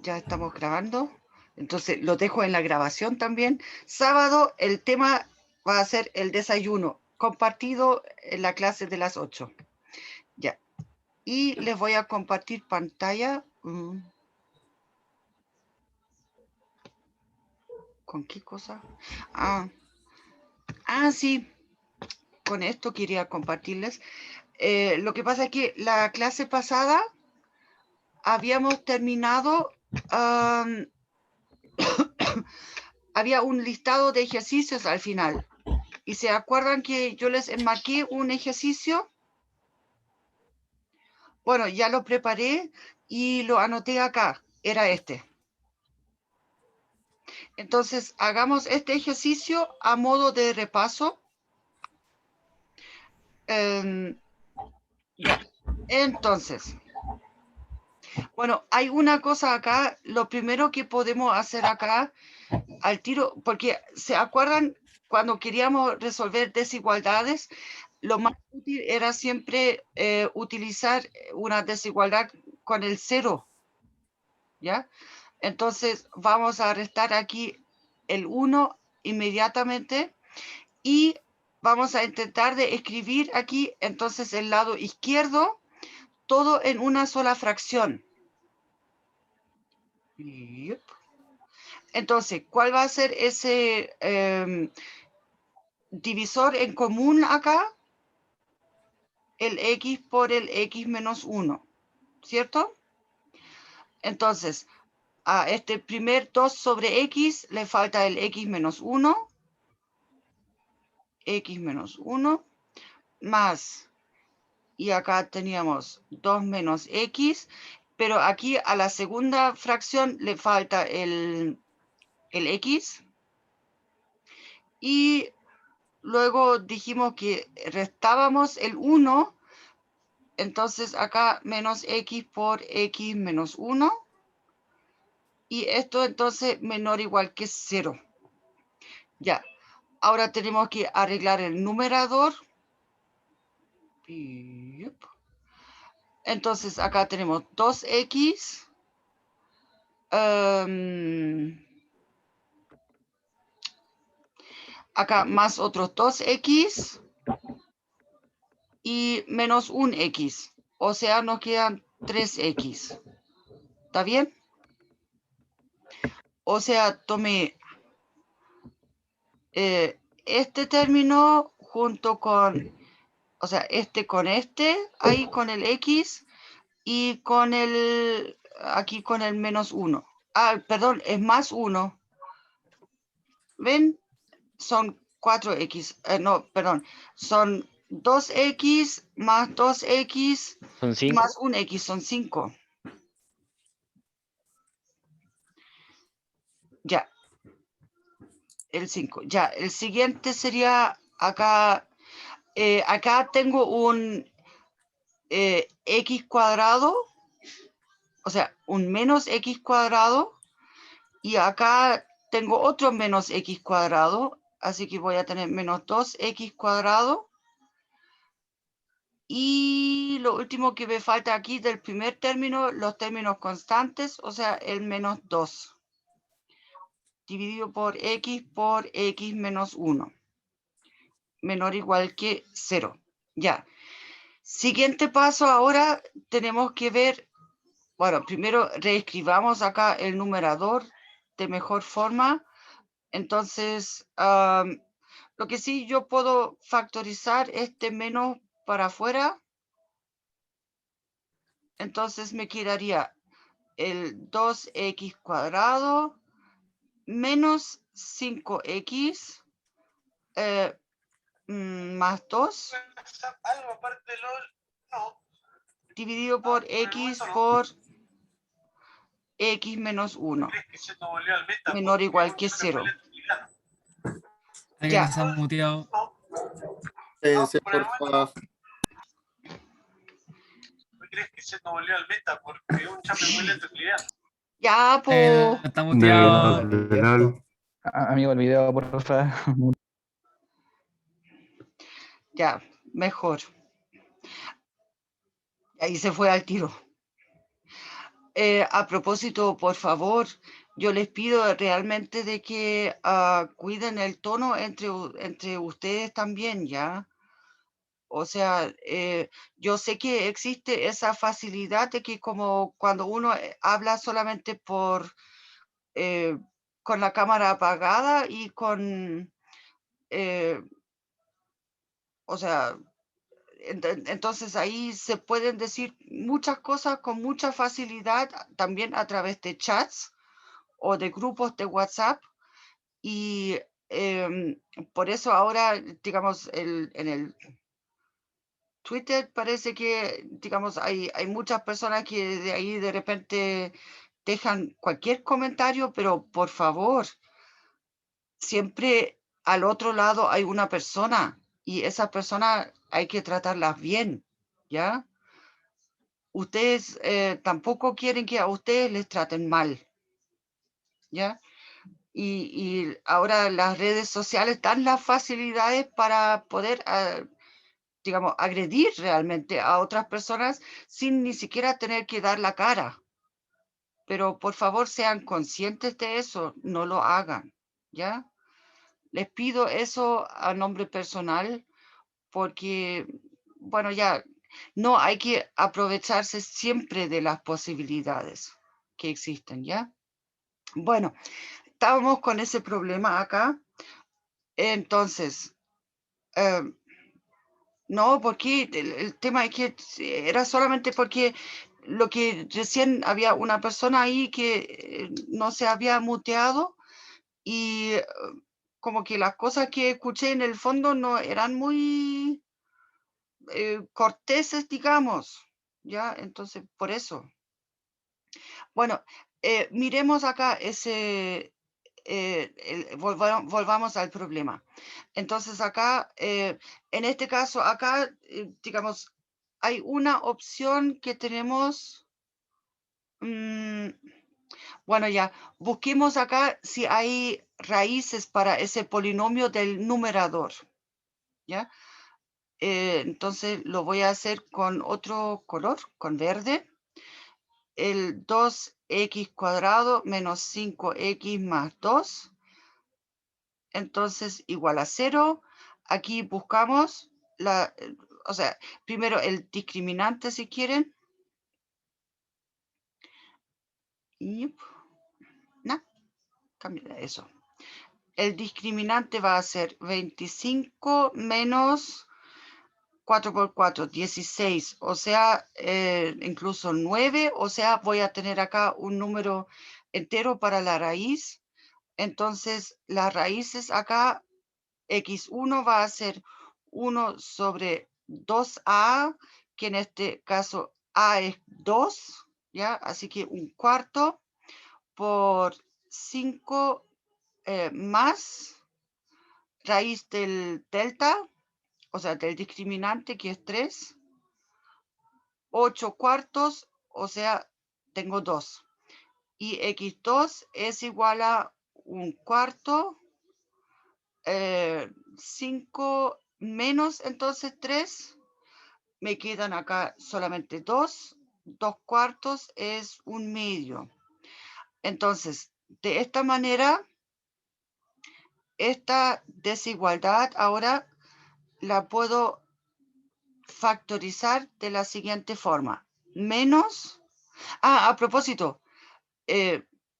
Ya estamos grabando. Entonces lo dejo en la grabación también. Sábado el tema va a ser el desayuno, compartido en la clase de las 8. Ya. Y les voy a compartir pantalla. ¿Con qué cosa? Sí. Con esto quería compartirles. Lo que pasa es que la clase pasada habíamos terminado. Había un listado de ejercicios al final. ¿Y se acuerdan que yo les enmarqué un ejercicio? Bueno, ya lo preparé y lo anoté acá. Era este. Entonces, hagamos este ejercicio a modo de repaso. Ya. Entonces, bueno, hay una cosa acá. Lo primero que podemos hacer acá al tiro, porque ¿se acuerdan cuando queríamos resolver desigualdades? Lo más útil era siempre utilizar una desigualdad con el 0, ¿ya? Entonces vamos a restar aquí el 1 inmediatamente y vamos a intentar de escribir aquí entonces el lado izquierdo todo en una sola fracción. Entonces, ¿cuál va a ser ese divisor en común acá? El x por el x menos 1, ¿cierto? Entonces, a este primer 2 sobre x le falta el x menos 1, más, y acá teníamos 2 menos x, pero aquí a la segunda fracción le falta el x, y luego dijimos que restábamos el 1, entonces acá menos x por x menos 1, y esto entonces menor o igual que 0. Ya, ahora tenemos que arreglar el numerador. Entonces acá tenemos 2x. Acá más otros 2x y menos un x. O sea, nos quedan 3x. ¿Está bien? O sea, tomé este término junto con, o sea, este con este, ahí con el x, y con el, aquí con el menos 1. Perdón, es más 1. ¿Ven? Son 4x. No, perdón. Son 2x más 2x ¿Son 5? más un x. Son 5. Ya. El 5. Ya. El siguiente sería acá. Acá tengo un x cuadrado. O sea, un menos x cuadrado. Y acá tengo otro menos x cuadrado. Así que voy a tener menos 2x cuadrado. Y lo último que me falta aquí del primer término, los términos constantes, o sea, el menos 2, dividido por x menos 1, menor o igual que 0. Ya. Siguiente paso, ahora tenemos que ver, bueno, primero reescribamos acá el numerador de mejor forma. Entonces, lo que sí, yo puedo factorizar este menos para afuera. Entonces me quedaría el 2x cuadrado menos 5x más 2 dividido por x por x menos 1, menor o igual que 0. Alguien Ya. se ha muteado. Porfa. ¿Crees que se nos volvió al meta? Porque un chape muy lento cliente. Ya, po. Está muteado. Amigo, el video, porfa. Ya, mejor. Ahí se fue al tiro. A propósito, por favor, yo les pido realmente de que cuiden el tono entre ustedes también, ¿ya? O sea, yo sé que existe esa facilidad de que como cuando uno habla solamente eh, con la cámara apagada y eh, o sea, entonces ahí se pueden decir muchas cosas con mucha facilidad, también a través de chats o de grupos de WhatsApp. Y por eso ahora, digamos, en el Twitter parece que, digamos, hay muchas personas que de ahí de repente dejan cualquier comentario, pero por favor, siempre al otro lado hay una persona y esa persona hay que tratarlas bien, ¿ya? Ustedes tampoco quieren que a ustedes les traten mal, ¿ya? Y ahora las redes sociales dan las facilidades para poder, digamos, agredir realmente a otras personas sin ni siquiera tener que dar la cara. Pero por favor sean conscientes de eso, no lo hagan, ¿ya? Les pido eso a nombre personal porque, bueno, ya, no hay que aprovecharse siempre de las posibilidades que existen, ¿ya? Bueno, estábamos con ese problema acá. Entonces, no, porque el tema es que era solamente porque lo que recién había una persona ahí que no se había muteado y como que las cosas que escuché en el fondo no eran muy corteses, digamos, ¿ya? Entonces, por eso. Bueno, miremos acá volvamos al problema. Entonces acá, en este caso, acá, digamos, hay una opción que tenemos. Bueno, ya, busquemos acá si hay raíces para ese polinomio del numerador, ¿ya? Entonces lo voy a hacer con otro color, con verde. El 2x² menos 5x más 2. Entonces, igual a 0. Aquí buscamos o sea, primero el discriminante si quieren. Y, no, cambia eso. El discriminante va a ser 25 menos 4 por 4, 16, o sea, incluso 9, o sea, voy a tener acá un número entero para la raíz. Entonces, las raíces acá, x1 va a ser 1 sobre 2a, que en este caso a es 2, ¿ya? Así que un cuarto por 5 más raíz del delta, o sea, del discriminante, que es 3, 8 cuartos, o sea, tengo 2. Y x2 es igual a un cuarto, 5 menos entonces 3, me quedan acá solamente 2, 2 cuartos es un medio. Entonces, de esta manera, esta desigualdad ahora la puedo factorizar de la siguiente forma. Menos, a propósito,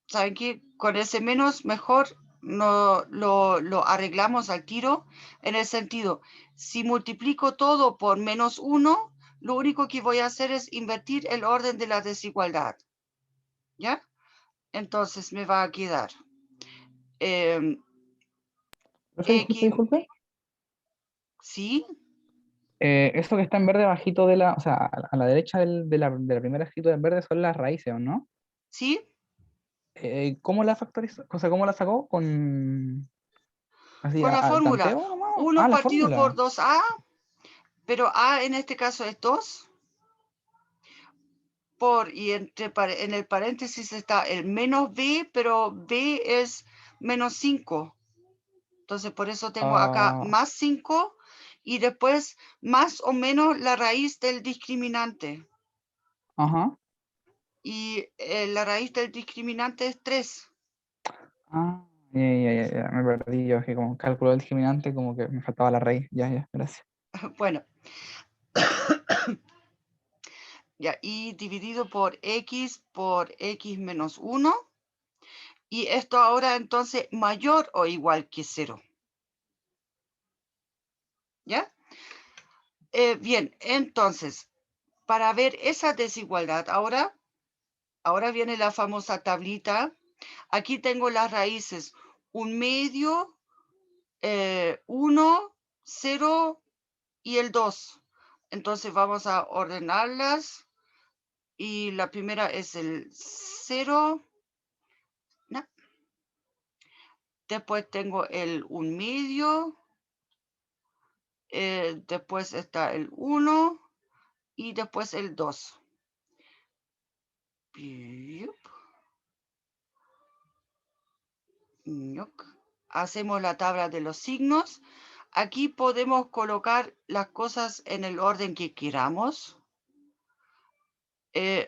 ¿saben qué? Con ese menos mejor no, lo arreglamos al tiro en el sentido, si multiplico todo por menos 1, lo único que voy a hacer es invertir el orden de la desigualdad. ¿Ya? Entonces me va a quedar Profe, disculpe, X, disculpe. ¿sí? Eso que está en verde bajito de la, o sea, a la derecha de la primera escritura en verde son las raíces, ¿o no? ¿Sí? ¿Cómo la factorizó? O sea, ¿cómo la sacó? Así, Con la al fórmula tanteo nomás. 1 Ah, la partido por fórmula. 2a, pero a en este caso es 2. Y en el paréntesis está el menos b, pero b es menos 5. Entonces, por eso tengo acá Ah, más 5 y después más o menos la raíz del discriminante. ajá. y la raíz del discriminante es 3. Ah, ya, me perdí. Yo que como cálculo del discriminante, como que me faltaba la raíz. Ya, gracias. Bueno, ya, y dividido por x menos 1. Y esto ahora entonces mayor o igual que 0. ¿Ya? Bien, entonces, para ver esa desigualdad, ahora viene la famosa tablita. Aquí tengo las raíces 1/2, 1, 0 y el 2. Entonces vamos a ordenarlas. Y la primera es el 0. No. Después tengo el 1/2. Después está el 1 y después el 2. Hacemos la tabla de los signos. Aquí podemos colocar las cosas en el orden que queramos,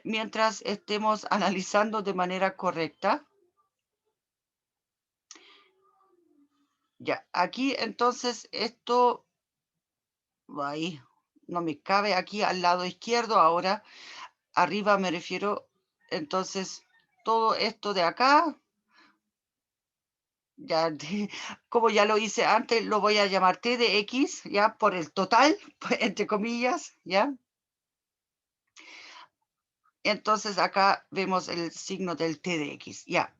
mientras estemos analizando de manera correcta. Ya, aquí entonces esto, ahí, no me cabe aquí al lado izquierdo ahora, arriba me refiero, entonces todo esto de acá, ya, como ya lo hice antes, lo voy a llamar T de X, ya, por el total, entre comillas, ya. Entonces acá vemos el signo del T de X, ya.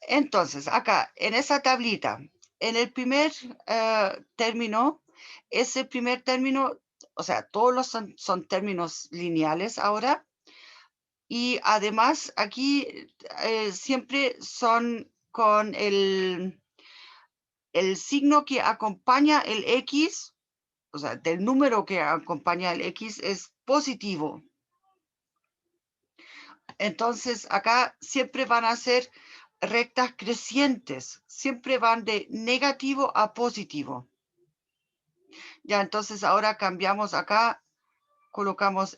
Entonces acá, en esa tablita, en el primer término, ese primer término, o sea, todos los son términos lineales ahora, y además aquí siempre son con el signo que acompaña el X, o sea, del número que acompaña el X es positivo. Entonces, acá siempre van a ser rectas crecientes, siempre van de negativo a positivo. Ya, entonces ahora cambiamos acá, colocamos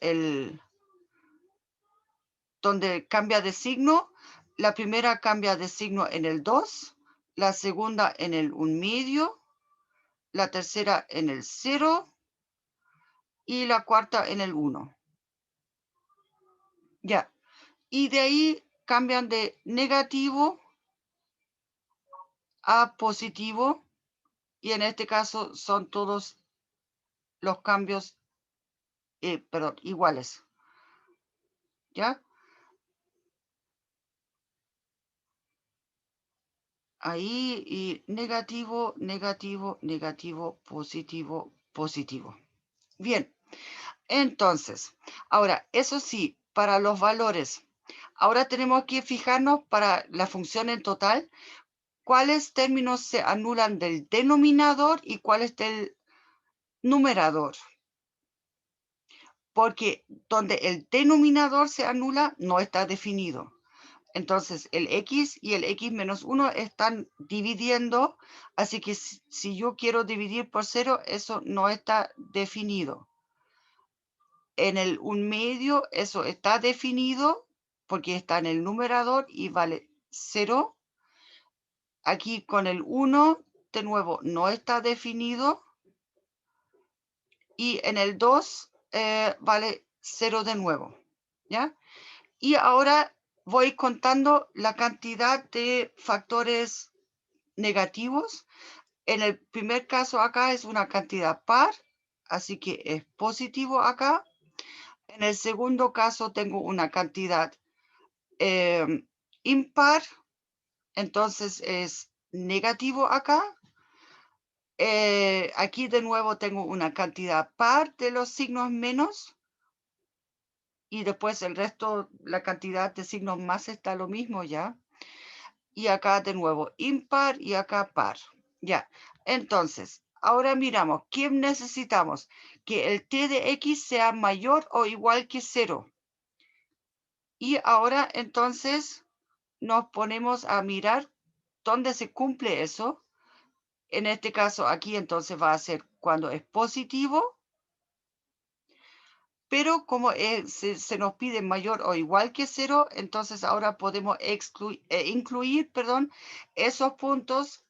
donde cambia de signo, la primera cambia de signo en el 2, la segunda en el 1/2, la tercera en el 0 y la cuarta en el 1. Ya, y de ahí cambian de negativo a positivo, y en este caso son todos los cambios, perdón, iguales. ¿Ya? Ahí, y negativo, negativo, negativo, positivo, positivo. Bien, entonces, ahora, eso sí, para los valores, ahora tenemos que fijarnos para la función en total, cuáles términos se anulan del denominador y cuáles del numerador. Porque donde el denominador se anula, no está definido. Entonces, el x y el x menos 1 están dividiendo, así que si yo quiero dividir por 0, eso no está definido. En el 1/2, eso está definido, porque está en el numerador y vale 0. Aquí con el 1, de nuevo, no está definido. Y en el 2 vale 0 de nuevo, ¿ya? Y ahora voy contando la cantidad de factores negativos. En el primer caso acá es una cantidad par, así que es positivo acá. En el segundo caso tengo una cantidad impar, entonces es negativo acá. Aquí de nuevo tengo una cantidad par de los signos menos, y después el resto, la cantidad de signos más está lo mismo ya. Y acá de nuevo impar y acá par. Ya, entonces, ahora miramos, ¿qué necesitamos? Que el T de X sea mayor o igual que 0. Y ahora entonces nos ponemos a mirar dónde se cumple eso. En este caso aquí entonces va a ser cuando es positivo. pero como se nos pide mayor o igual que 0, entonces ahora podemos incluir, perdón, esos puntos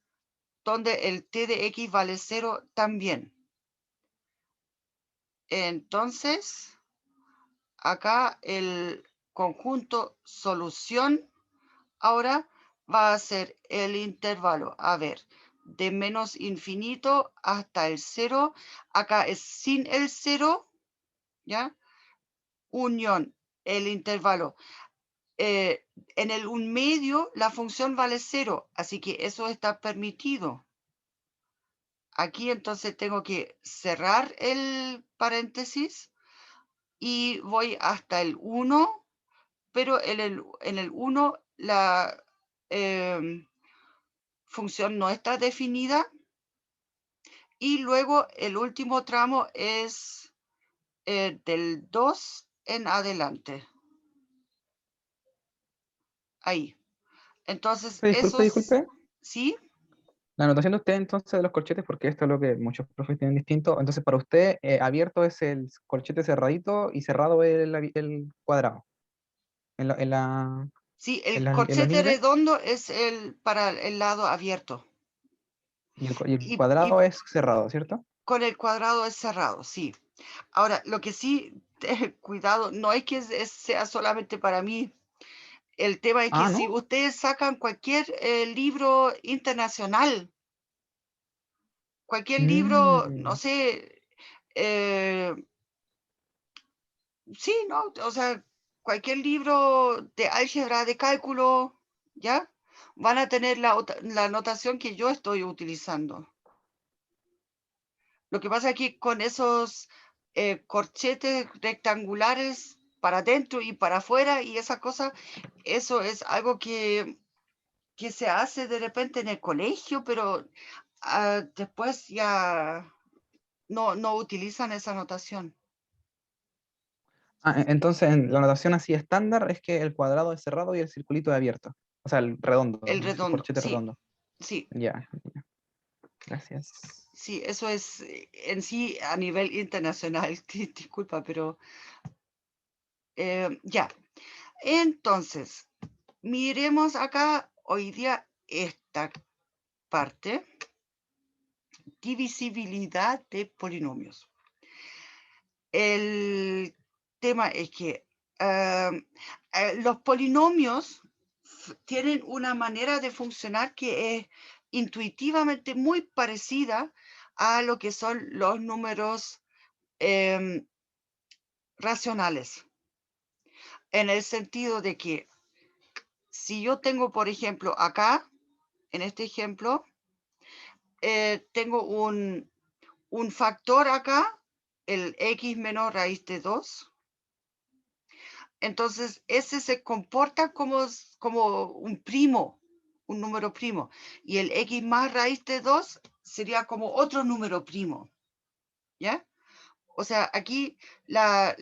donde el t de x vale 0 también. Entonces, acá el conjunto solución ahora va a ser el intervalo, a ver, de menos infinito hasta el 0. Acá es sin el 0, ¿ya? Unión, el intervalo. En el un medio la función vale 0, así que eso está permitido. Aquí entonces tengo que cerrar el paréntesis y voy hasta el 1, pero en el 1 la función no está definida. Y luego el último tramo es del 2 en adelante. Ahí. Entonces, Disculpe. ¿sí? La anotación de usted entonces de los corchetes, porque esto es lo que muchos profes tienen distinto. Entonces, para usted, abierto es el corchete cerradito y cerrado es el cuadrado. En, la- en, la- Sí, en el en los corchete límites. redondo es para el lado abierto. Y el Y cuadrado es cerrado, ¿cierto? con el cuadrado es cerrado, sí. Ahora, lo que sí, cuidado, no es que sea solamente para mí. El tema es que Ah, si ¿no? ustedes sacan cualquier libro internacional, cualquier libro, no Mm. sé, eh, sí, ¿no? O sea, cualquier libro de álgebra, de cálculo, ¿ya? Van a tener la notación que yo estoy utilizando. Lo que pasa es que con esos corchetes rectangulares para adentro y para afuera y esa cosa, eso es algo que se hace de repente en el colegio, pero después ya no utilizan esa notación. Entonces, la notación así estándar es que el cuadrado es cerrado y el circulito es abierto. O sea, el redondo, El el redondo, corchete sí, redondo. sí. Ya, ya. Gracias. Sí, eso es en sí a nivel internacional. Disculpa, pero ya. Entonces, miremos acá hoy día esta parte, divisibilidad de polinomios. El tema es que los polinomios tienen una manera de funcionar que es intuitivamente muy parecida a lo que son los números racionales, en el sentido de que si yo tengo, por ejemplo, acá, en este ejemplo, tengo un factor acá, el x menos raíz de 2. Entonces, ese se comporta como un primo, un número primo. Y el x más raíz de 2 sería como otro número primo. ¿Ya? O sea, aquí la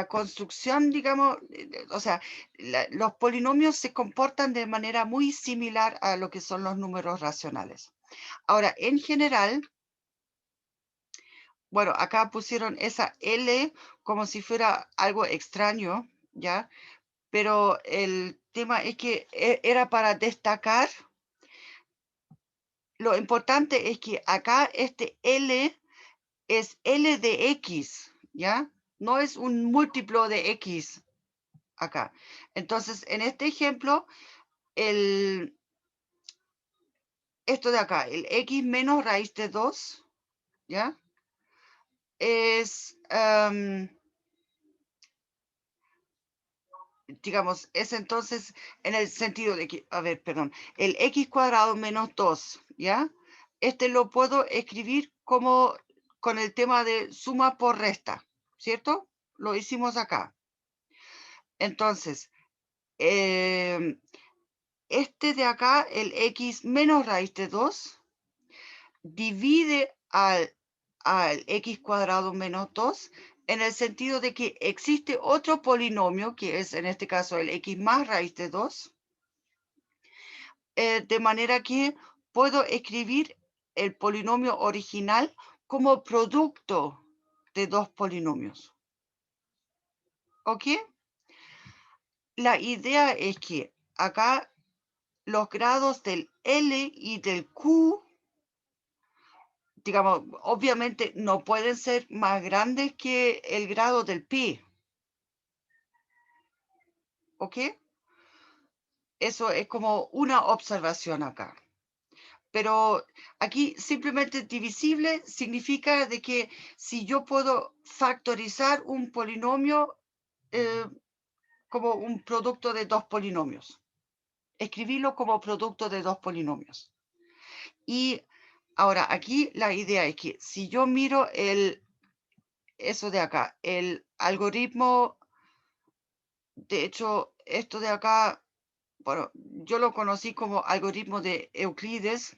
construcción, digamos, o sea, los polinomios se comportan de manera muy similar a lo que son los números racionales. Ahora, en general, bueno, acá pusieron esa L como si fuera algo extraño, ¿ya? Pero el tema es que era para destacar. Lo importante es que acá este L es L de X, ¿ya? No es un múltiplo de X acá. Entonces, en este ejemplo, esto de acá, el X menos raíz de 2, ¿ya? Es, digamos, es entonces en el sentido de que, a ver, perdón, el X cuadrado menos 2, ¿ya? Este lo puedo escribir como con el tema de suma por resta, ¿cierto? Lo hicimos acá. Entonces, este de acá, el X menos raíz de 2, divide al X cuadrado menos 2 en el sentido de que existe otro polinomio, que es en este caso el X más raíz de 2, de manera que puedo escribir el polinomio original como producto de dos polinomios. ¿Ok? La idea es que acá los grados del L y del Q, digamos, obviamente no pueden ser más grandes que el grado del P. ¿Ok? Eso es como una observación acá. Pero aquí simplemente divisible significa de que si yo puedo factorizar un polinomio como un producto de dos polinomios, escribirlo como producto de dos polinomios. Y ahora aquí la idea es que si yo miro eso de acá, el algoritmo, de hecho, esto de acá, bueno, yo lo conocí como algoritmo de Euclides.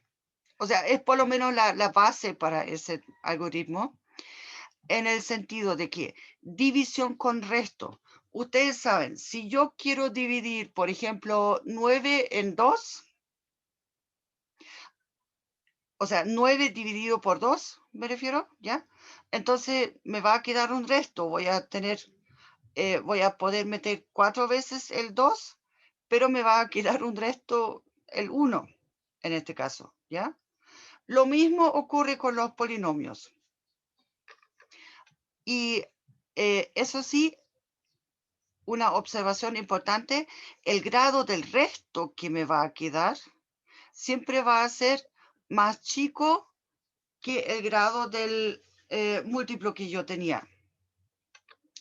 O sea, es por lo menos la base para ese algoritmo, en el sentido de que división con resto. Ustedes saben, si yo quiero dividir, por ejemplo, 9 en 2, o sea, 9 dividido por 2, me refiero, ¿ya? Entonces me va a quedar un resto. Voy a poder meter 4 veces el 2, pero me va a quedar un resto, el 1, en este caso, ¿ya? Lo mismo ocurre con los polinomios. Y eso sí, una observación importante, el grado del resto que me va a quedar siempre va a ser más chico que el grado del múltiplo que yo tenía.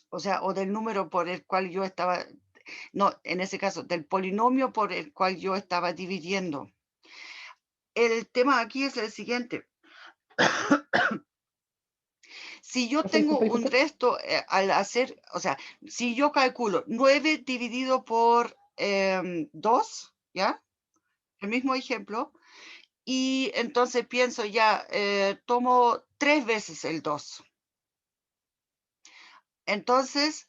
O sea, o del número por el cual yo estaba, no, en ese caso, del polinomio por el cual yo estaba dividiendo. El tema aquí es el siguiente. Si yo tengo un resto al hacer, o sea, si yo calculo 9 dividido por 2, ¿ya? El mismo ejemplo, y entonces pienso ya, tomo 3 veces el 2. Entonces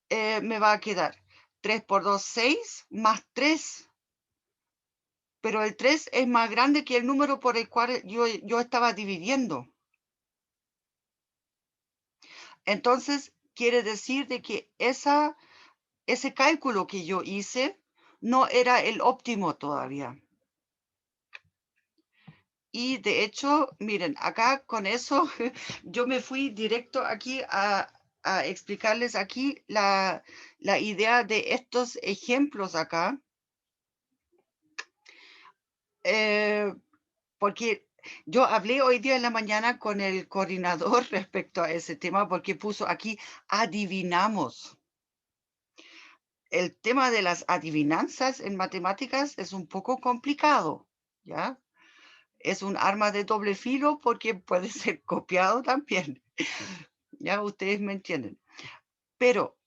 me va a quedar 3 por 2, 6, más 3. Pero el 3 es más grande que el número por el cual yo estaba dividiendo. Entonces, quiere decir de que ese cálculo que yo hice no era el óptimo todavía. Y de hecho, miren, acá con eso yo me fui directo aquí a explicarles aquí la idea de estos ejemplos acá. Porque yo hablé hoy día en la mañana con el coordinador respecto a ese tema, porque puso aquí adivinamos. El tema de las adivinanzas en matemáticas es un poco complicado, ¿ya? Es un arma de doble filo porque puede ser copiado también. Ya ustedes me entienden. Pero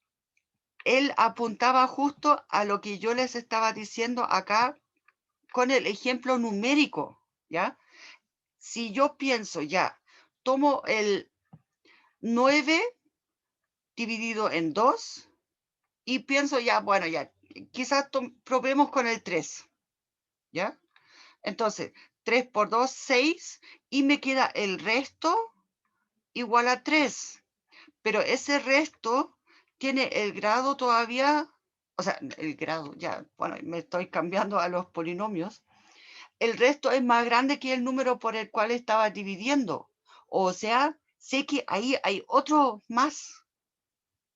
él apuntaba justo a lo que yo les estaba diciendo acá con el ejemplo numérico, ¿ya? Si yo pienso ya, tomo el 9 dividido en 2 y pienso ya, bueno, ya, quizás probemos con el 3, ¿ya? Entonces, 3 por 2, 6, y me queda el resto igual a 3. Pero ese resto tiene el grado todavía, o sea, el grado, ya, bueno, me estoy cambiando a los polinomios. El resto es más grande que el número por el cual estaba dividiendo. O sea, sé que ahí hay otro más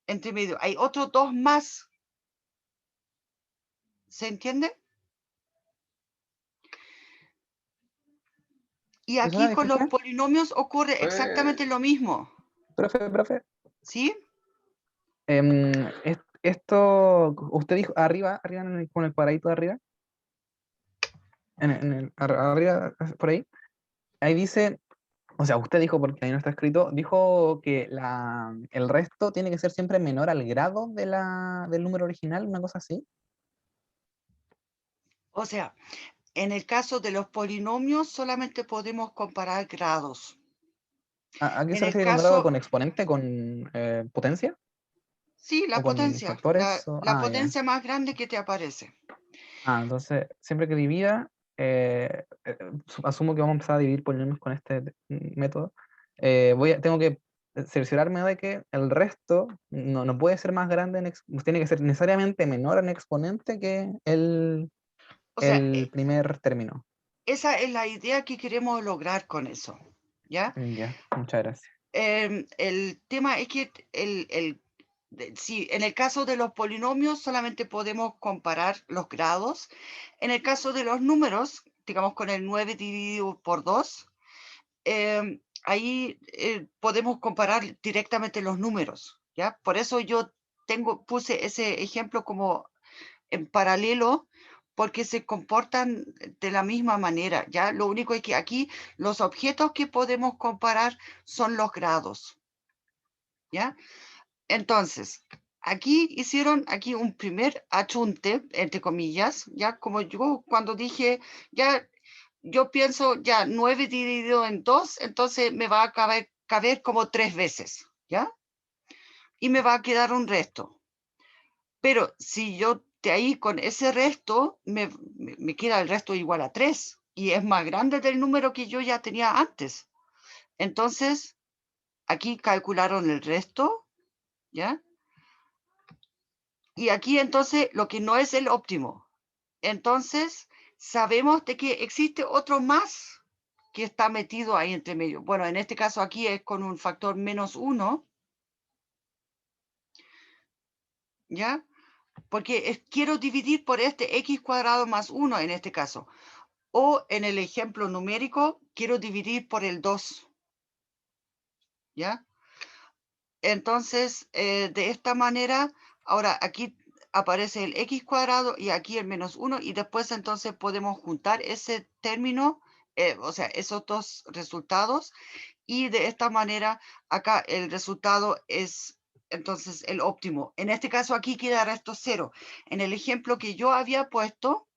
entre medio, hay otros 2 más. ¿Se entiende? Y ¿Es una aquí con los difícil? polinomios ocurre exactamente lo mismo. Profe. ¿Sí? Esto, usted dijo arriba con el cuadradito de arriba, arriba, por ahí dice, o sea, usted dijo, porque ahí no está escrito, dijo que el resto tiene que ser siempre menor al grado del número original, una cosa así. O sea, en el caso de los polinomios solamente podemos comparar grados. ¿A qué En se el refiere con grado? caso, ¿Con exponente? ¿Con potencia? sí, ¿O la con potencia, factores? la Ya. potencia más grande que te aparece. Entonces, siempre que divida, asumo que vamos a empezar a dividir polinomios con este método. Tengo que cerciorarme de que el resto no puede ser más grande, tiene que ser necesariamente menor en exponente que O sea, el primer término. esa es la idea que queremos lograr con eso, ¿ya? Ya, muchas gracias. El tema es que sí, en el caso de los polinomios solamente podemos comparar los grados. En el caso de los números, digamos con el 9 dividido por 2, ahí podemos comparar directamente los números, ¿ya? Por eso yo puse ese ejemplo como en paralelo, porque se comportan de la misma manera, ¿ya? Lo único es que aquí los objetos que podemos comparar son los grados, ¿ya? Entonces, aquí hicieron un primer achunte, entre comillas, ¿ya? Como yo cuando dije, ya, yo pienso, ya, 9 dividido en 2, entonces me va a caber como 3 veces, ¿ya? Y me va a quedar un resto. Pero si yo de ahí con ese resto, me queda el resto igual a 3 y es más grande del número que yo ya tenía antes. Entonces, aquí calcularon el resto, ¿ya? Y aquí entonces lo que no es el óptimo. Entonces, sabemos de que existe otro más que está metido ahí entre medio. Bueno, en este caso aquí es con un factor -1, ¿ya? Porque quiero dividir por este x² más 1 en este caso. O en el ejemplo numérico, quiero dividir por el 2, ¿ya? Entonces, de esta manera, ahora aquí aparece el x² y aquí el -1 y después entonces podemos juntar ese término, o sea, esos dos resultados y de esta manera acá el resultado es entonces el óptimo. En este caso aquí queda resto 0. En el ejemplo que yo había puesto,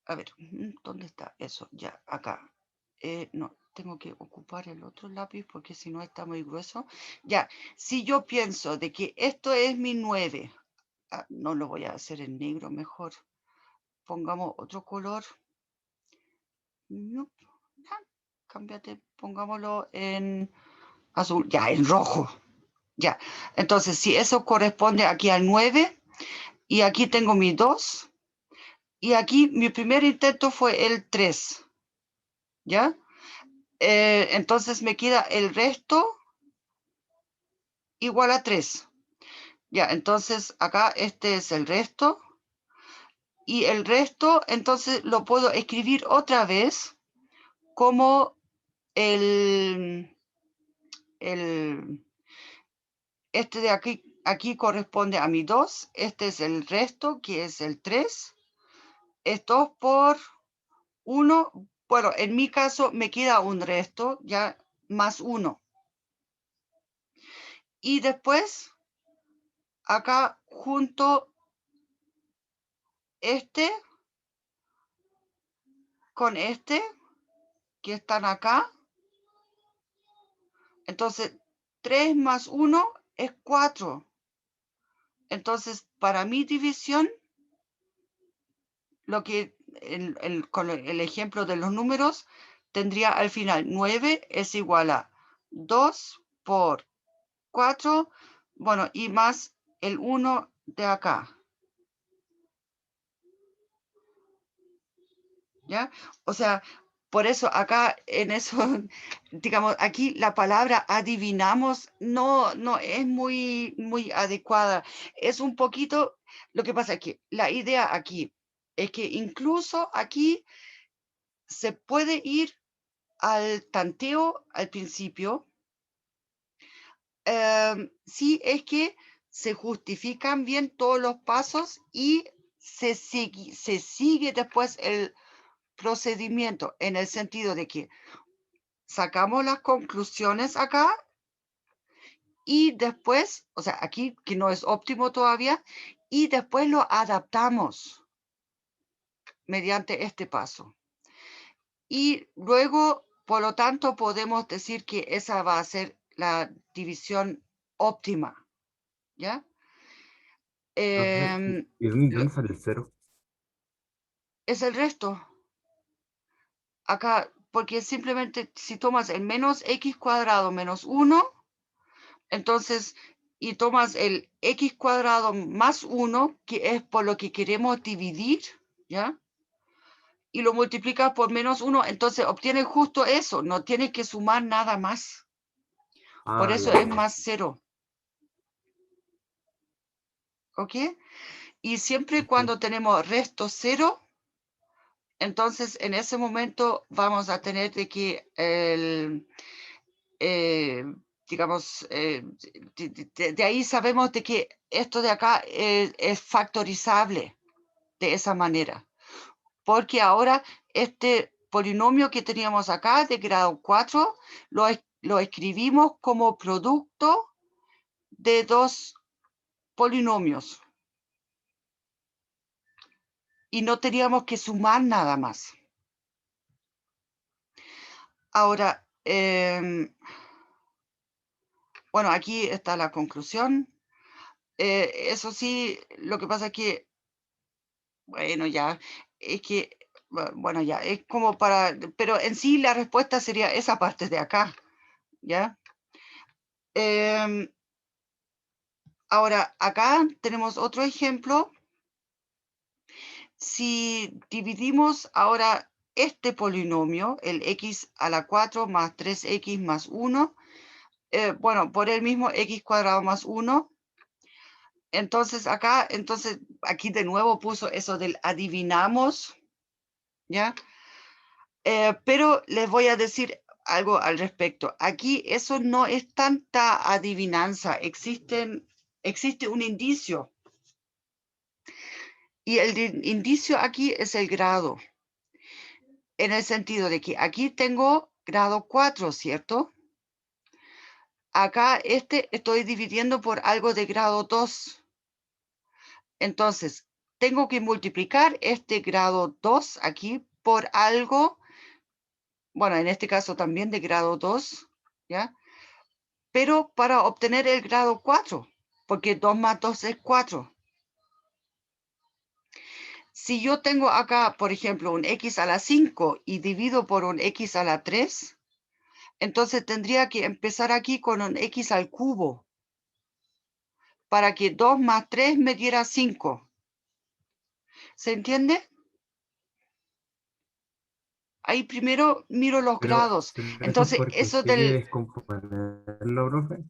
a ver, ¿dónde está eso? Ya, acá. No, tengo que ocupar el otro lápiz porque si no está muy grueso. Ya, si yo pienso de que esto es mi 9, no lo voy a hacer en negro mejor. Pongamos otro color. No, ya, cámbiate, pongámoslo en azul, ya, en rojo. Ya, entonces si eso corresponde aquí al 9 y aquí tengo mi 2 y aquí mi primer intento fue el 3, ¿ya? Entonces me queda el resto igual a 3. Ya, entonces acá este es el resto. Y el resto, entonces lo puedo escribir otra vez como este de aquí corresponde a mi 2. Este es el resto, que es el 3. Es 2 por 1. Bueno, en mi caso me queda un resto, ya más 1. Y después, acá junto este con este, que están acá. Entonces, 3 más 1 es 4. Entonces, para mi división, lo que con el ejemplo de los números, tendría al final 9 es igual a 2 por 4, bueno, y más el 1 de acá. ¿Ya? O sea, por eso acá en eso, digamos, aquí la palabra adivinamos no es muy adecuada. Es un poquito, lo que pasa es que la idea aquí es que incluso aquí se puede ir al tanteo al principio, si es que se justifican bien todos los pasos y se sigue después el procedimiento en el sentido de que sacamos las conclusiones acá y después, o sea, aquí que no es óptimo todavía, y después lo adaptamos mediante este paso. Y luego, por lo tanto, podemos decir que esa va a ser la división óptima, ¿ya? ¿Y dónde sale el 0? Es el resto. Acá, porque simplemente si tomas el menos x cuadrado menos 1, entonces, y tomas el x cuadrado más 1, que es por lo que queremos dividir, ¿ya? Y lo multiplicas por menos 1, entonces obtienes justo eso, no tienes que sumar nada más. Por Ah, eso ya, es ya. más 0. ¿Ok? Y siempre Ok. cuando tenemos resto 0, entonces en ese momento vamos a tener de que digamos, de ahí sabemos de que esto de acá es factorizable de esa manera. Porque ahora este polinomio que teníamos acá de grado 4 lo escribimos como producto de dos polinomios. Y no teníamos que sumar nada más. Ahora, bueno, aquí está la conclusión. Eso sí, lo que pasa es que, bueno, ya, es que, bueno, ya, es como para, pero en sí la respuesta sería esa parte de acá, ¿ya? Ahora, acá tenemos otro ejemplo. Si dividimos ahora este polinomio, el x a la 4 más 3x más 1, bueno, por el mismo x cuadrado más 1, entonces acá, entonces aquí de nuevo puso eso del adivinamos, ¿ya? Pero les voy a decir algo al respecto. Aquí eso no es tanta adivinanza, existe un indicio. Y el indicio aquí es el grado, en el sentido de que aquí tengo grado 4, ¿cierto? Acá estoy dividiendo por algo de grado 2. Entonces, tengo que multiplicar este grado 2 aquí por algo, bueno, en este caso también de grado 2, ¿ya? Pero para obtener el grado 4, porque 2 más 2 es 4. Si yo tengo acá, por ejemplo, un x a la 5 y divido por un x a la 3, entonces tendría que empezar aquí con un x al cubo para que 2 más 3 me diera 5. ¿Se entiende? Ahí primero miro los grados. Pero eso es Entonces, porque eso usted quiere del... descomponerlo, profe.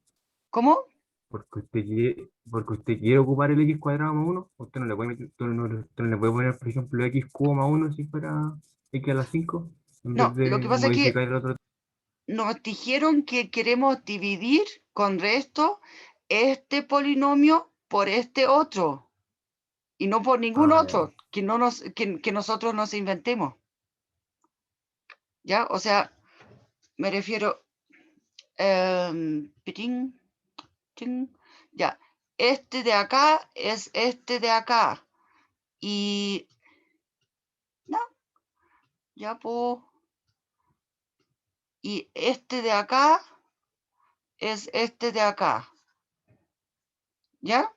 ¿Cómo? Porque usted quiere ocupar el x cuadrado más 1. Usted no le puede usted no le puede poner, por ejemplo, x cubo más 1 si fuera x a la 5 en vez No, lo que de pasa es que modificar el otro. nos dijeron que queremos dividir con resto este polinomio por este otro y no por ningún Ah, ya, otro que nosotros nos inventemos. ¿Ya? O sea, me refiero... pitín, tin, ya. Este de acá es este de acá. Y... No, ya pues... Y este de acá es este de acá. ¿Ya?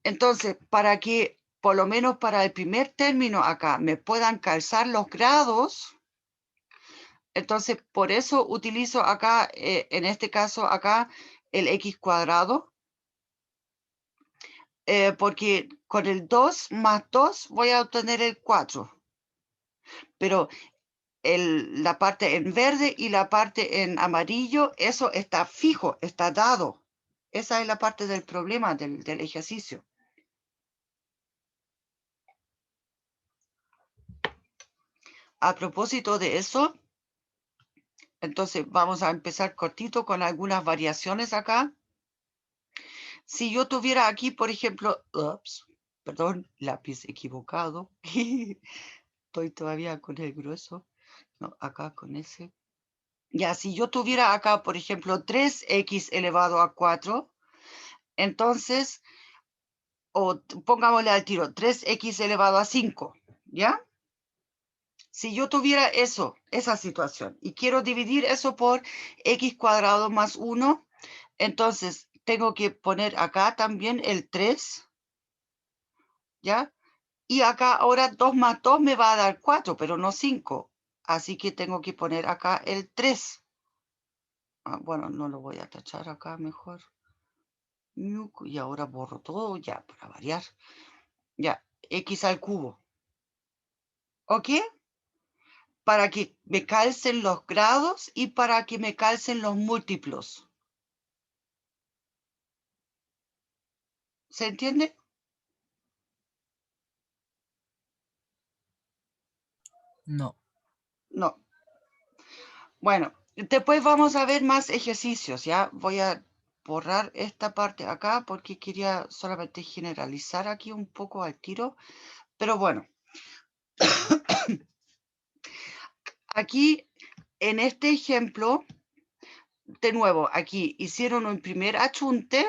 Entonces, para que, por lo menos para el primer término acá, me puedan calzar los grados, entonces por eso utilizo acá, en este caso acá, el x cuadrado, porque con el 2 más 2 voy a obtener el 4. Pero la parte en verde y la parte en amarillo, eso está fijo, está dado. Esa es la parte del problema del ejercicio. A propósito de eso, entonces vamos a empezar cortito con algunas variaciones acá. Si yo tuviera aquí, por ejemplo, perdón, lápiz equivocado. Estoy todavía con el grueso. No, acá con ese. Ya, si yo tuviera acá, por ejemplo, 3x elevado a 4, entonces, o pongámosle al tiro, 3x elevado a 5, ¿ya? Si yo tuviera eso, esa situación, y quiero dividir eso por x cuadrado más 1, entonces tengo que poner acá también el 3, ¿ya? Y acá ahora 2 más 2 me va a dar 4, pero no 5. Así que tengo que poner acá el 3. Bueno, no lo voy a tachar acá mejor. Y ahora borro todo ya para variar. Ya, x al cubo. ¿Ok? Para que me calcen los grados y para que me calcen los múltiplos. ¿Se entiende? No. No. Bueno, después vamos a ver más ejercicios, ¿ya? Voy a borrar esta parte acá porque quería solamente generalizar aquí un poco al tiro. Pero bueno. Aquí, en este ejemplo, de nuevo, aquí hicieron un primer achunte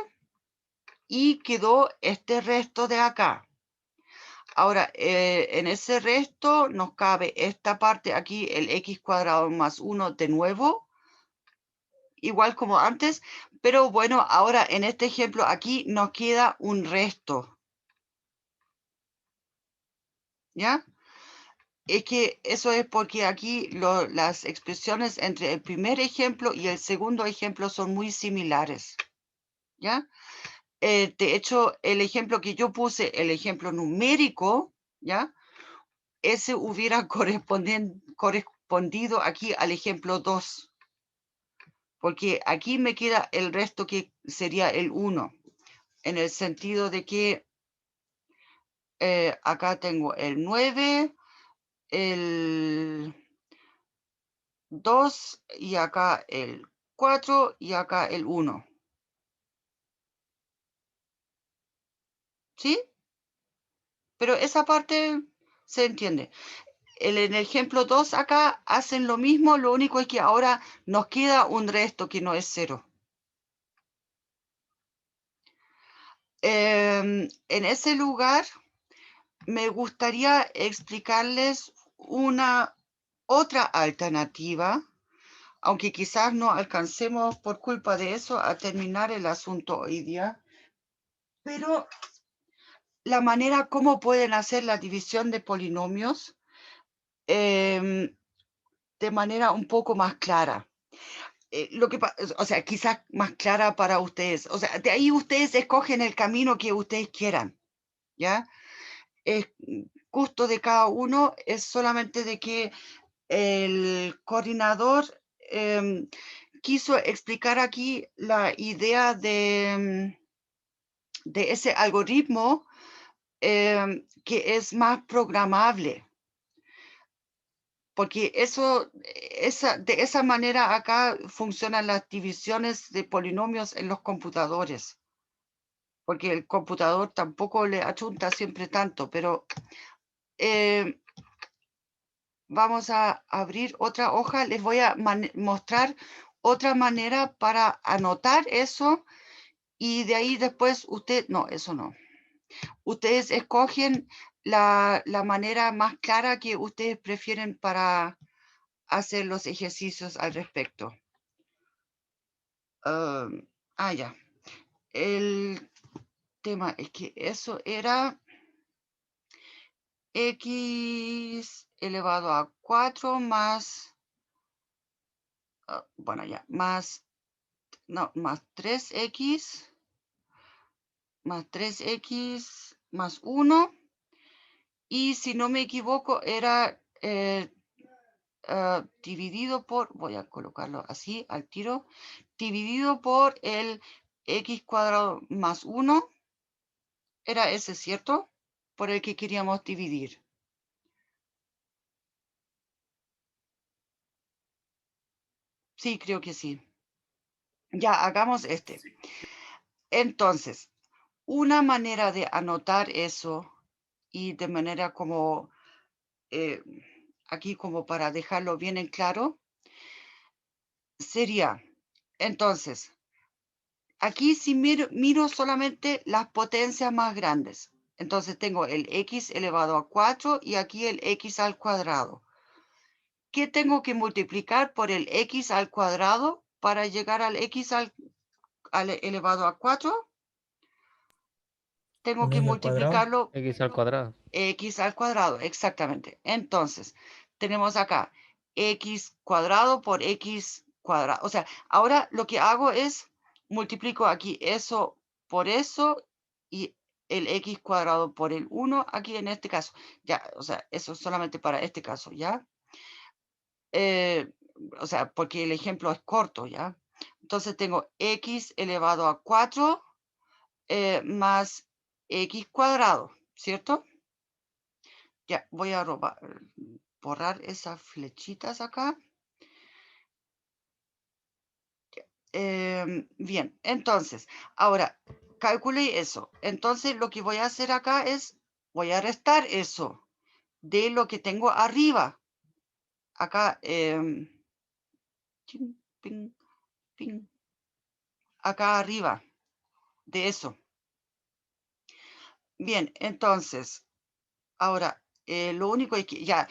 y quedó este resto de acá. Ahora, en ese resto nos cabe esta parte aquí, el x cuadrado más 1 de nuevo, igual como antes, pero bueno, ahora en este ejemplo aquí nos queda un resto. ¿Ya? Es que eso es porque aquí las expresiones entre el primer ejemplo y el segundo ejemplo son muy similares. ¿Ya? De hecho, el ejemplo que yo puse, el ejemplo numérico, ¿ya? Ese hubiera correspondido aquí al ejemplo 2. Porque aquí me queda el resto que sería el 1. En el sentido de que acá tengo el 9, el 2 y acá el 4 y acá el 1. ¿Sí? Pero esa parte se entiende. En el ejemplo 2 acá hacen lo mismo, lo único es que ahora nos queda un resto que no es 0. En ese lugar me gustaría explicarles una otra alternativa, aunque quizás no alcancemos por culpa de eso a terminar el asunto hoy día, pero la manera como pueden hacer la división de polinomios de manera un poco más clara. O sea, quizás más clara para ustedes. O sea, de ahí ustedes escogen el camino que ustedes quieran, ¿ya? Es gusto de cada uno, es solamente de que el coordinador quiso explicar aquí la idea de ese algoritmo que es más programable. Porque de esa manera acá funcionan las divisiones de polinomios en los computadores. Porque el computador tampoco le achunta siempre tanto, pero vamos a abrir otra hoja. Les voy a mostrar otra manera para anotar eso y de ahí después eso no. Ustedes escogen la manera más clara que ustedes prefieren para hacer los ejercicios al respecto. Ya. El tema es que eso era x elevado a 4 más, bueno, ya, más 3x más 1. Y si no me equivoco, era dividido por, voy a colocarlo así al tiro, dividido por el x cuadrado más 1. Era ese, ¿cierto? Por el que queríamos dividir. Sí, creo que sí. Ya, hagamos este. Entonces, una manera de anotar eso y de manera como, aquí como para dejarlo bien en claro, sería, entonces, aquí si miro solamente las potencias más grandes. Entonces tengo el x elevado a 4 y aquí el x al cuadrado. ¿Qué tengo que multiplicar por el x al cuadrado para llegar al x al elevado a 4? Tengo que multiplicarlo X al cuadrado. x al cuadrado, exactamente. Entonces, tenemos acá x cuadrado por x cuadrado. O sea, ahora lo que hago es multiplico aquí eso por eso y el x cuadrado por el 1 aquí en este caso. Ya, o sea, eso es solamente para este caso, ¿ya? O sea, porque el ejemplo es corto, ¿ya? Entonces tengo x elevado a 4 más x cuadrado, ¿cierto? Ya, voy a borrar esas flechitas acá. Bien, entonces, ahora, calculé eso. Entonces, lo que voy a hacer acá es, voy a restar eso de lo que tengo arriba. Acá, chin, ping, ping, acá arriba de eso. Bien, entonces, ahora, lo único es que ya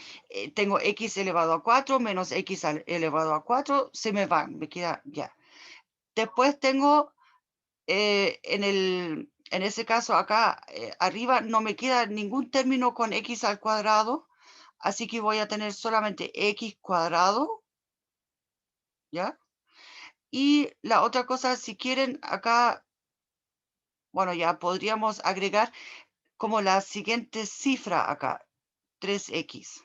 tengo x elevado a 4 menos x elevado a 4, se me va, me queda ya. Después tengo, en ese caso acá arriba no me queda ningún término con x al cuadrado, así que voy a tener solamente x cuadrado, ¿ya? Y la otra cosa, si quieren, acá, bueno, ya podríamos agregar como la siguiente cifra acá, 3x.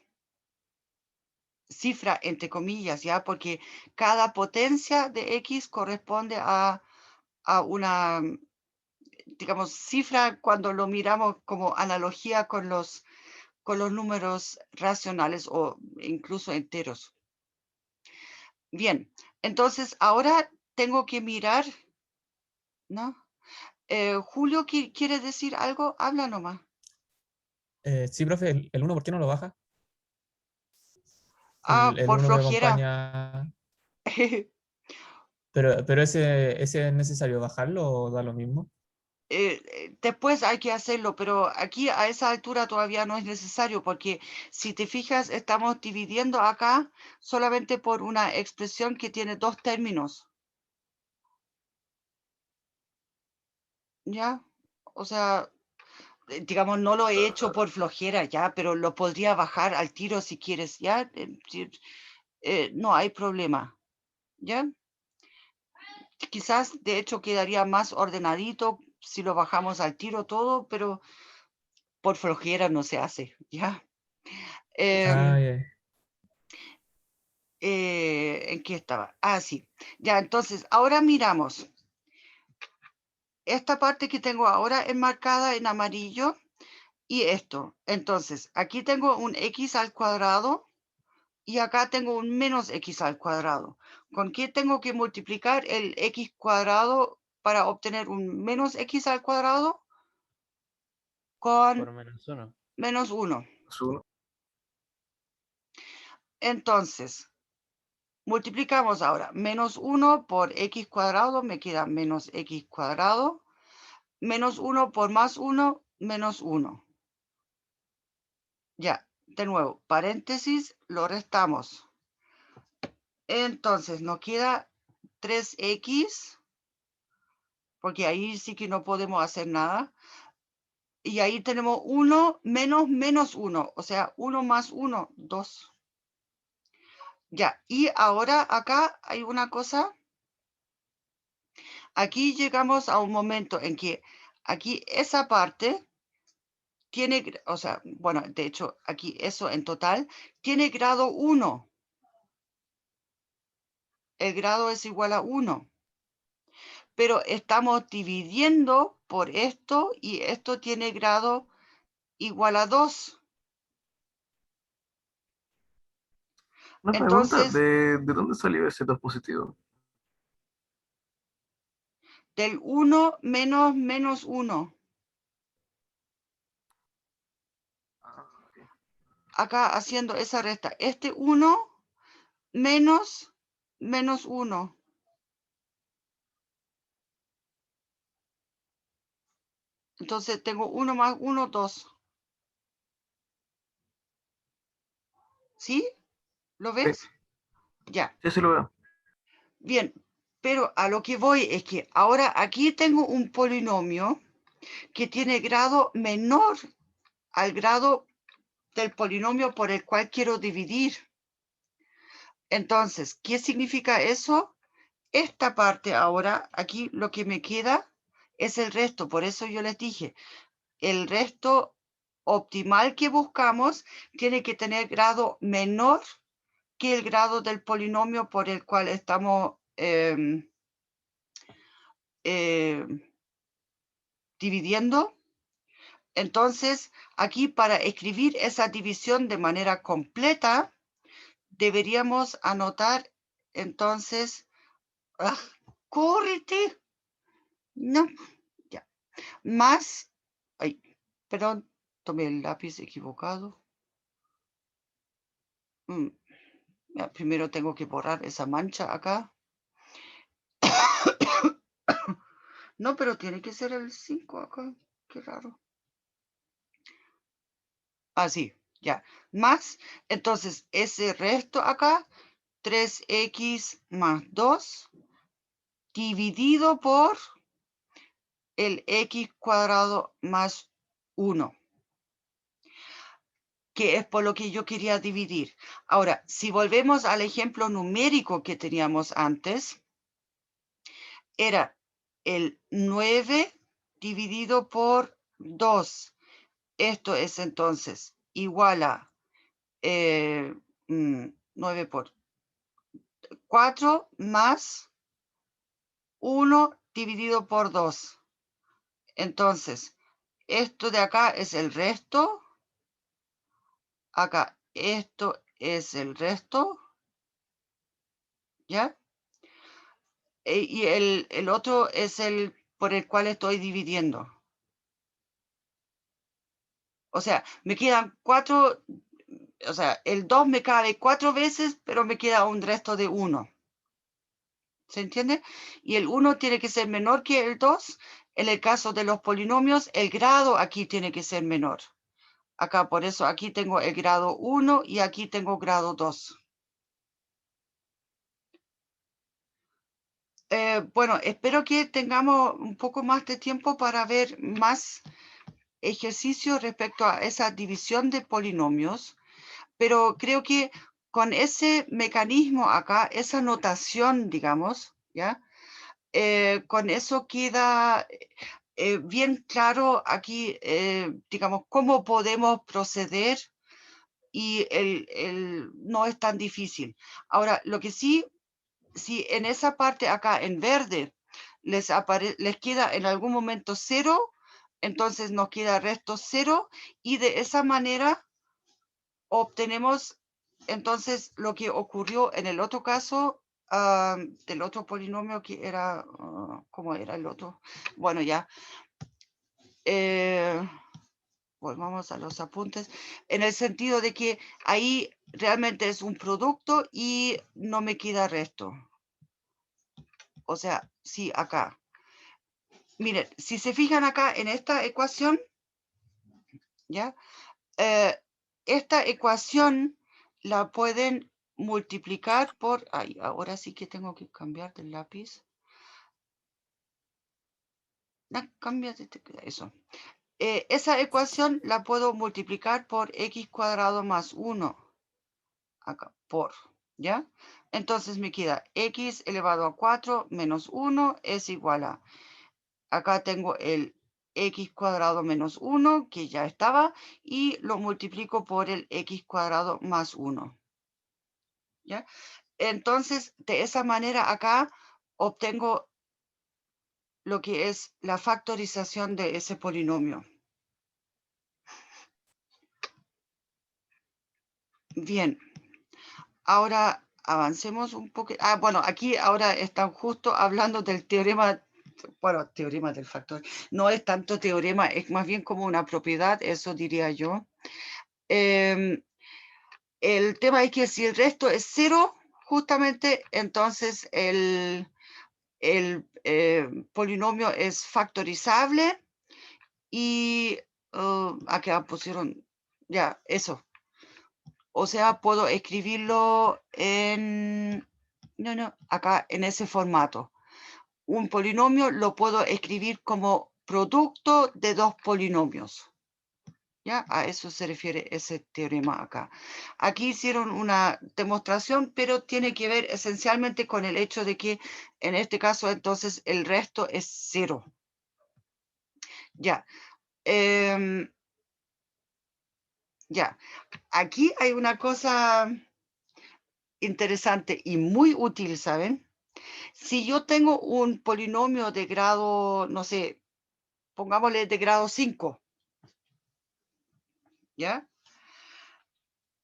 Cifra entre comillas, ¿ya? Porque cada potencia de x corresponde a una, digamos, cifra cuando lo miramos como analogía con los números racionales o incluso enteros. Bien, entonces ahora tengo que mirar, ¿no? Julio, ¿quiere decir algo? Habla nomás. Sí, profe, el 1, ¿por qué no lo baja? Ah, El por 1 que flojera. acompaña. Pero ese es necesario bajarlo o da lo mismo. Después hay que hacerlo, pero aquí a esa altura todavía no es necesario porque si te fijas estamos dividiendo acá solamente por una expresión que tiene dos términos. ¿Ya? O sea, digamos, no lo he hecho por flojera ya, pero lo podría bajar al tiro si quieres, ¿ya? No hay problema, ¿ya? Quizás de hecho quedaría más ordenadito si lo bajamos al tiro todo, pero por flojera no se hace, ¿ya? Ah, ya. ¿En qué estaba? Ah, sí. Ya, entonces, ahora miramos. Esta parte que tengo ahora enmarcada en amarillo y esto. Entonces, aquí tengo un x al cuadrado y acá tengo un menos x al cuadrado. ¿Con qué tengo que multiplicar el x cuadrado para obtener un menos x al cuadrado? Con Por -1. menos 1. Más uno. Entonces, multiplicamos ahora. Menos 1 por x cuadrado me queda menos x cuadrado. Menos 1 por más 1, menos 1. Ya, de nuevo, paréntesis, lo restamos. Entonces, nos queda 3x, porque ahí sí que no podemos hacer nada. Y ahí tenemos 1 menos menos 1, o sea, 1 más 1, 2. Ya, y ahora acá hay una cosa. Aquí llegamos a un momento en que aquí esa parte tiene, o sea, bueno, de hecho, aquí eso en total tiene grado 1. El grado es igual a 1. Pero estamos dividiendo por esto y esto tiene grado igual a 2. Una pregunta, Entonces, ¿de dónde salió ese 2 positivo? del 1 menos menos 1. Ah, ok. Acá haciendo esa resta. Este 1 menos menos 1. Entonces tengo 1 más 1, 2. ¿Sí? ¿Lo Sí, ves? Ya. sí lo veo. Bien. Pero a lo que voy es que ahora aquí tengo un polinomio que tiene grado menor al grado del polinomio por el cual quiero dividir. Entonces, ¿qué significa eso? Esta parte ahora, aquí lo que me queda es el resto. Por eso yo les dije, el resto optimal que buscamos tiene que tener grado menor que el grado del polinomio por el cual estamos dividiendo. Entonces, aquí para escribir esa división de manera completa, deberíamos anotar, entonces, ¡córrete! No, ya. Más, ay, perdón, tomé el lápiz equivocado. Ya, primero tengo que borrar esa mancha acá. No, pero tiene que ser el 5 acá. Qué raro. Así, ya. Más, entonces, ese resto acá, 3x más 2, dividido por el x cuadrado más 1, que es por lo que yo quería dividir. Ahora, si volvemos al ejemplo numérico que teníamos antes, era el 9 dividido por 2. Esto es entonces igual a 9 por 4 más 1 dividido por 2. Entonces, esto de acá es el resto. Acá, esto es el resto. ¿Ya? Y el otro es el por el cual estoy dividiendo. O sea, me quedan 4, o sea, el 2 me cabe 4 veces, pero me queda un resto de 1. ¿Se entiende? Y el 1 tiene que ser menor que el 2. En el caso de los polinomios, el grado aquí tiene que ser menor. Acá, por eso, aquí tengo el grado 1 y aquí tengo grado 2. Bueno, espero que tengamos un poco más de tiempo para ver más ejercicios respecto a esa división de polinomios, pero creo que con ese mecanismo acá, esa notación, digamos, ¿ya? Con eso queda bien claro aquí, digamos, cómo podemos proceder y no es tan difícil. Ahora, lo que sí, si en esa parte acá en verde les queda en algún momento 0, entonces nos queda resto 0 y de esa manera obtenemos entonces lo que ocurrió en el otro caso del otro polinomio que era, ¿cómo era el otro? Bueno, ya. Volvamos a los apuntes, en el sentido de que ahí realmente es un producto y no me queda resto. O sea, sí, acá. Miren, si se fijan acá en esta ecuación, ¿ya? Esta ecuación la pueden multiplicar por... Ay, ahora sí que tengo que cambiar del lápiz. No, cámbiate eso. Esa ecuación la puedo multiplicar por x cuadrado más 1. Acá, por, ¿ya? Entonces me queda x elevado a 4 menos 1 es igual a... Acá tengo el x cuadrado menos 1, que ya estaba, y lo multiplico por el x cuadrado más 1. ¿Ya? Entonces, de esa manera acá obtengo lo que es la factorización de ese polinomio. Bien. Ahora avancemos un poco. Bueno, aquí ahora están justo hablando del teorema, bueno, teorema del factor. No es tanto teorema, es más bien como una propiedad, eso diría yo. El tema es que si el resto es 0, justamente, entonces el polinomio es factorizable y acá pusieron, ya, eso. O sea, puedo escribirlo en, acá en ese formato. Un polinomio lo puedo escribir como producto de dos polinomios. ¿Ya? A eso se refiere ese teorema acá. Aquí hicieron una demostración, pero tiene que ver esencialmente con el hecho de que en este caso entonces el resto es 0. Ya. Ya. Aquí hay una cosa interesante y muy útil, ¿saben? Si yo tengo un polinomio de grado, no sé, pongámosle de grado 5, ¿ya?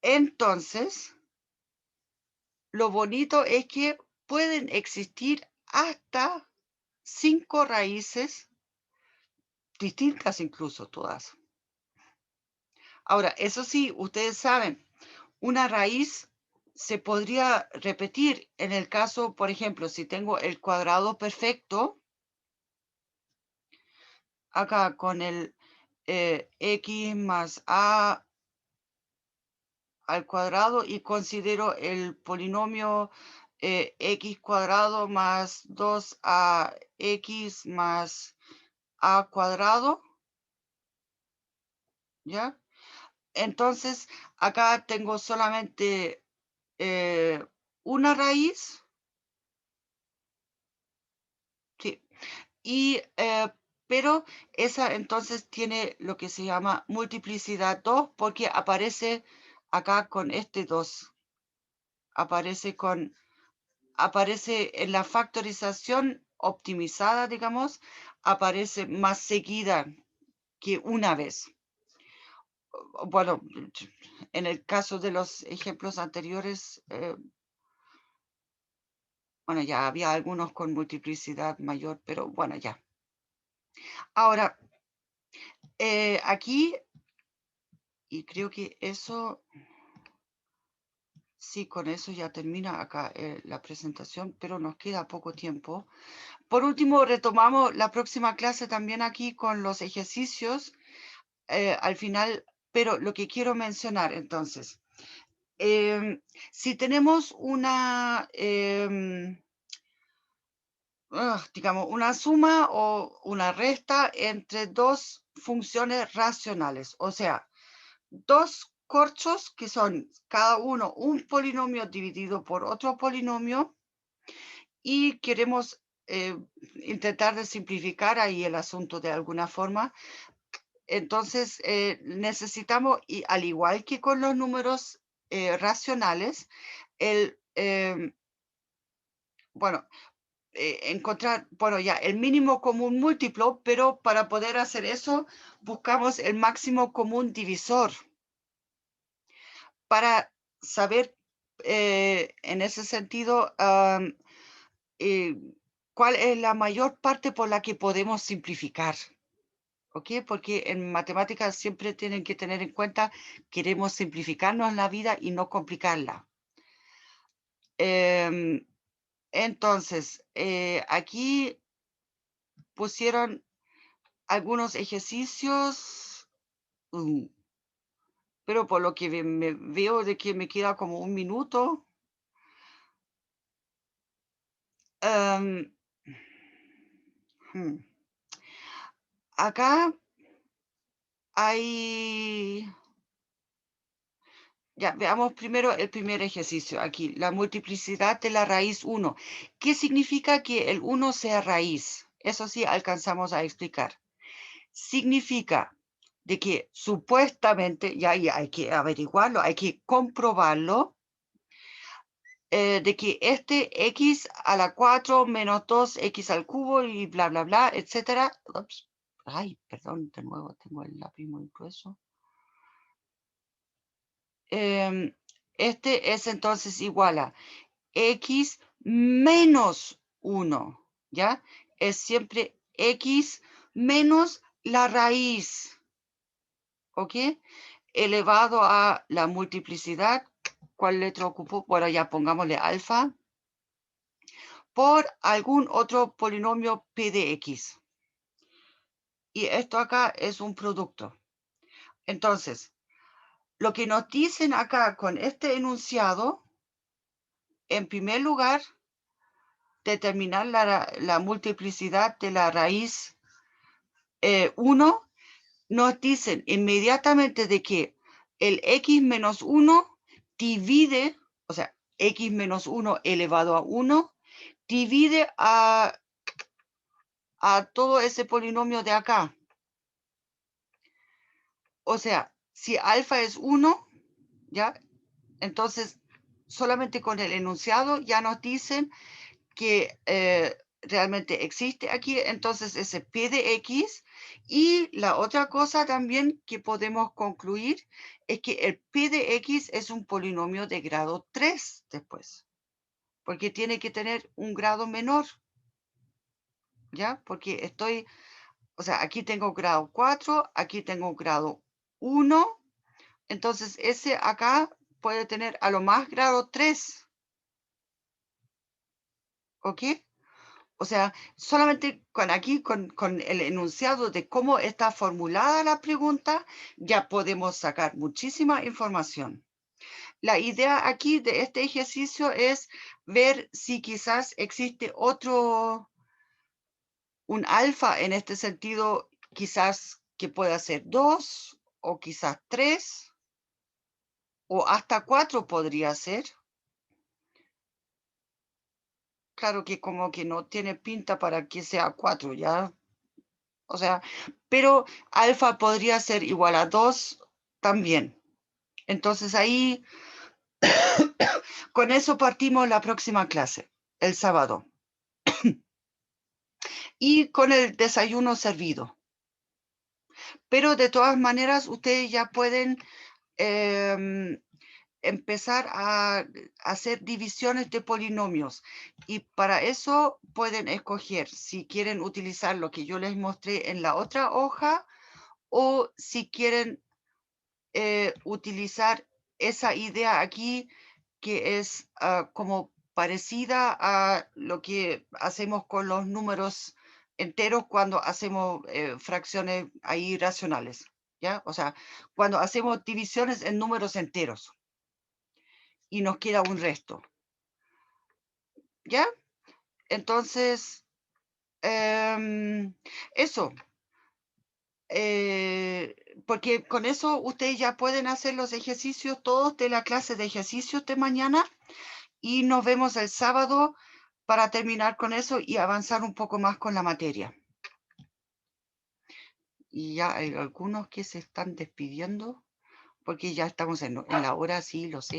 Entonces, lo bonito es que pueden existir hasta 5 raíces, distintas incluso todas. Ahora, eso sí, ustedes saben, una raíz se podría repetir en el caso, por ejemplo, si tengo el cuadrado perfecto, acá con el x más a al cuadrado y considero el polinomio x cuadrado más 2ax más a cuadrado, ¿ya? Entonces, acá tengo solamente una raíz, sí, y, pero esa entonces tiene lo que se llama multiplicidad 2 porque aparece acá con este 2, aparece en la factorización optimizada, digamos, aparece más seguida que una vez. Bueno, en el caso de los ejemplos anteriores, bueno, ya había algunos con multiplicidad mayor, pero bueno, ya. Ahora, aquí, y creo que eso, sí, con eso ya termina acá la presentación, pero nos queda poco tiempo. Por último, retomamos la próxima clase también aquí con los ejercicios al final, pero lo que quiero mencionar entonces, si tenemos una, digamos, una suma o una resta entre dos funciones racionales, o sea, dos corchos que son cada uno un polinomio dividido por otro polinomio y queremos intentar de simplificar ahí el asunto de alguna forma. Entonces, necesitamos, y al igual que con los números racionales, bueno, encontrar, bueno, ya, el mínimo común múltiplo, pero para poder hacer eso, buscamos el máximo común divisor para saber, en ese sentido, cuál es la mayor parte por la que podemos simplificar. ¿Ok? Porque en matemáticas siempre tienen que tener en cuenta, queremos simplificarnos la vida y no complicarla. Entonces, aquí pusieron algunos ejercicios, pero por lo que me veo de que me queda como un minuto. Acá hay... Ya, veamos primero el primer ejercicio aquí, la multiplicidad de la raíz 1. ¿Qué significa que el 1 sea raíz? Eso sí alcanzamos a explicar. Significa de que supuestamente, ya hay que averiguarlo, hay que comprobarlo, de que este x a la 4 menos 2x al cubo y bla, bla, bla, etcétera. Ups. Ay, perdón, de nuevo tengo el lápiz muy grueso. Este es entonces igual a x menos 1, ¿ya? Es siempre x menos la raíz, ¿ok? Elevado a la multiplicidad, ¿cuál letra ocupó? Bueno, ya pongámosle alfa, por algún otro polinomio p de x. Y esto acá es un producto. Entonces, lo que nos dicen acá con este enunciado, en primer lugar, determinar la multiplicidad de la raíz 1 nos dicen inmediatamente de que el x menos 1 divide, o sea, x menos 1 elevado a 1, divide a todo ese polinomio de acá. O sea, si alfa es 1, ¿ya? Entonces, solamente con el enunciado ya nos dicen que realmente existe aquí, entonces ese p de x. Y la otra cosa también que podemos concluir es que el p de x es un polinomio de grado 3 después, porque tiene que tener un grado menor, ¿ya? Porque o sea, aquí tengo grado 4, aquí tengo grado 1, entonces ese acá puede tener a lo más grado 3, ¿ok? O sea, solamente con el enunciado de cómo está formulada la pregunta, ya podemos sacar muchísima información. La idea aquí de este ejercicio es ver si quizás existe un alfa en este sentido, quizás que pueda ser 2 o quizás 3 o hasta 4 podría ser. Claro que como que no tiene pinta para que sea 4, ¿ya? O sea, pero alfa podría ser igual a 2 también. Entonces ahí, con eso partimos la próxima clase, el sábado. Y con el desayuno servido. Pero de todas maneras, ustedes ya pueden empezar a hacer divisiones de polinomios. Y para eso pueden escoger si quieren utilizar lo que yo les mostré en la otra hoja o si quieren utilizar esa idea aquí que es como parecida a lo que hacemos con los números enteros cuando hacemos fracciones ahí racionales, ¿ya? O sea, cuando hacemos divisiones en números enteros y nos queda un resto, ¿ya? Entonces, eso. Porque con eso ustedes ya pueden hacer los ejercicios todos de la clase de ejercicios de mañana y nos vemos el sábado para terminar con eso y avanzar un poco más con la materia. Y ya hay algunos que se están despidiendo porque ya estamos en la hora, sí, lo sé.